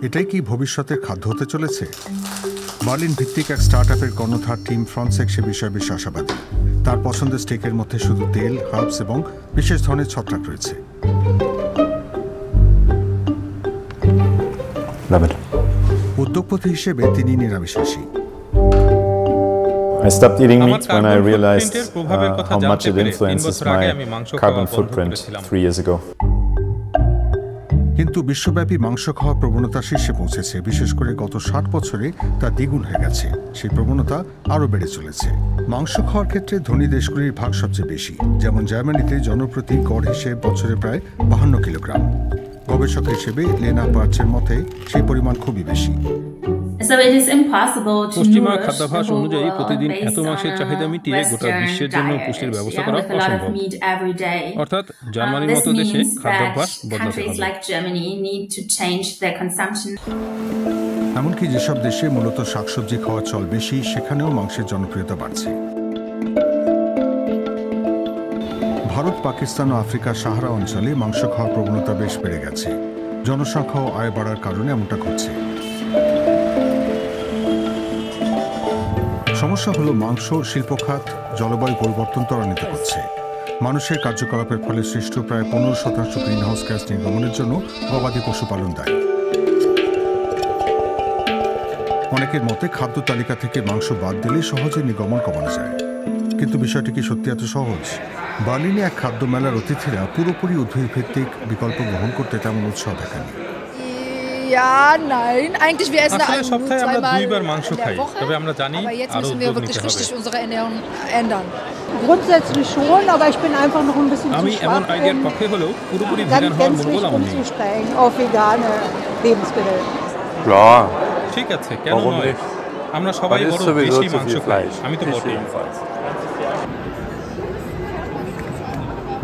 এটাই কি ভবিষ্যতের খাদ্য হতে চলেছে? বার্লিন ভিত্তিক এক স্টার্টআপের কর্ণধার টিম ফ্রন্সেক সে বিষয়ে বেশ আশাবাদী। তার পছন্দের স্টেকের মধ্যে শুধু তেল, হার্বস এবং বিশেষ ধরনের ছত্রাক রয়েছে। উদ্যোগপতি হিসেবে তিনি নিরামিষাশী। I stopped eating meat when I realized how much it influences my carbon footprint 3 years ago. কিন্তু বিশ্বব্যাপী মাংস খাওয়ার প্রবণতা শীর্ষে পৌঁছেছে। বিশেষ করে গত 60 বছরে তা দ্বিগুণ হয়ে গেছে। সেই প্রবণতা আরও বেড়ে চলেছে। মাংস খাওয়ার ক্ষেত্রে ধনী দেশগুলির ভাগ সবচেয়ে বেশি। যেমন জার্মানিতে জনপ্রতি গড় হিসেবে বছরে প্রায় 52 কিলোগ্রাম। গবেষক হিসেবে লেনা পার্চের মতে সেই পরিমাণ খুবই বেশি। পশ্চিমা খাদ্যাভ্যাস অনুযায়ী প্রতিদিন এত মাংসের চাহিদা মিটিয়ে গোটা বিশ্বের জন্য পুষ্টির ব্যবস্থা করা অসম্ভব। অর্থাৎ জার্মানির মতো দেশে খাদ্যাভ্যাস বদলাতে হবে। এমনকি যেসব দেশে মূলত শাকসবজি খাওয়ার চল বেশি, সেখানেও মাংসের জনপ্রিয়তা বাড়ছে। ভারত, পাকিস্তান ও আফ্রিকার সাহারা অঞ্চলে মাংস খাওয়ার প্রবণতা বেশ বেড়ে গেছে। জনসংখ্যা ও আয় বাড়ার কারণে এমনটা ঘটছে। সমস্যা হলো মাংস শিল্প খাত জলবায়ু পরিবর্তন ত্বরান্বিত করছে। মানুষের কার্যকলাপের ফলে সৃষ্ট প্রায় 15% গ্রিনহাউস গ্যাস নির্গমনের জন্য গবাদি পশুপালন দায়ী। অনেকের মতে খাদ্য তালিকা থেকে মাংস বাদ দিলে সহজে নির্গমন কমানো যায়। কিন্তু বিষয়টি কি সত্যি এত সহজ? বার্লিনে এক খাদ্য মেলার অতিথিরা পুরোপুরি উদ্ভিদভিত্তিক বিকল্প গ্রহণ করতে তেমন উৎসাহ দেখায়নি। আসলে সপ্তাহে আমরা 2 বার মাংস খাই, তবে আমরা জানি আরো উদ্যোগ নিতে হবে। আমি এমন আইডিয়ার পক্ষে হলেও পুরোপুরি ভিগান হওয়ার মনোবল আমার নেই। ঠিক আছে, কেন নয়? আমরা সবাই বড় বেশি মাংস খাই, আমি তো বটেই।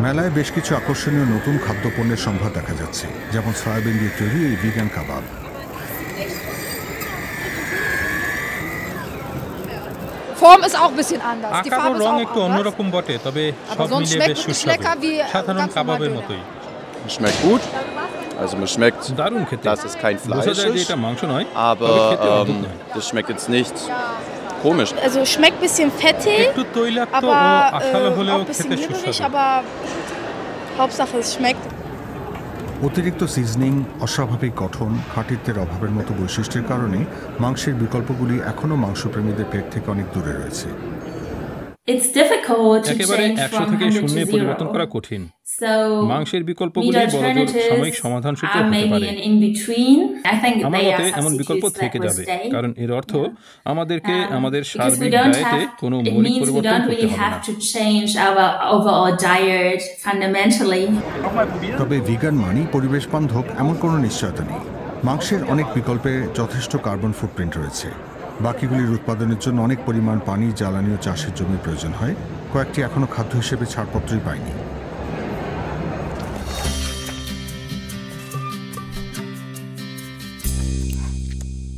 মেলায় বেশ কিছু আকর্ষণীয় নতুন খাদ্যপণ্যের সম্ভার দেখা যাচ্ছে, যেমন সয়াবিন দিয়ে তৈরি এই ভিগান কাবাব। আকার ও রং একটু অন্যরকম বটে, তবে সব মিলিয়ে বেশ সুস্বাদু, সাধারণ কাবাবের মতোই। Also mir schmeckt, dass es kein Fleisch ist, aber das schmeckt jetzt nicht komisch. Also schmeckt ein bisschen fettig, aber auch ein bisschen mürberig, aber Hauptsache es schmeckt. অতিরিক্ত সিজনিং, অস্বাভাবিক গঠন, খাঁটিত্বের অভাবের মতো বৈশিষ্ট্যের কারণে মাংসের বিকল্পগুলি এখনও মাংসপ্রেমীদের পেট থেকে অনেক দূরে রয়েছে। একেবারে 100 থেকে 0 পরিবর্তন করা কঠিন। মাংসের বিকল্পগুলি বড়জোর সাময়িক সমাধান সূত্র হতে পারে। আমার মতে এমন বিকল্প থেকে যাবে, কারণ এর অর্থ আমাদেরকে আমাদের সার্বিক ডায়েটে কোনো মৌলিক পরিবর্তন করতে হবে না। তবে ভিগান মানি পরিবেশ বান্ধব এমন কোনো নিশ্চয়তা নেই। মাংসের অনেক বিকল্পে যথেষ্ট কার্বন ফুটপ্রিন্ট রয়েছে। বাকিগুলির উৎপাদনের জন্য অনেক পরিমাণ পানি, জ্বালানি ও চাষের জমির প্রয়োজন হয়। কয়েকটি এখনও খাদ্য হিসেবে ছাড়পত্রই পায়নি।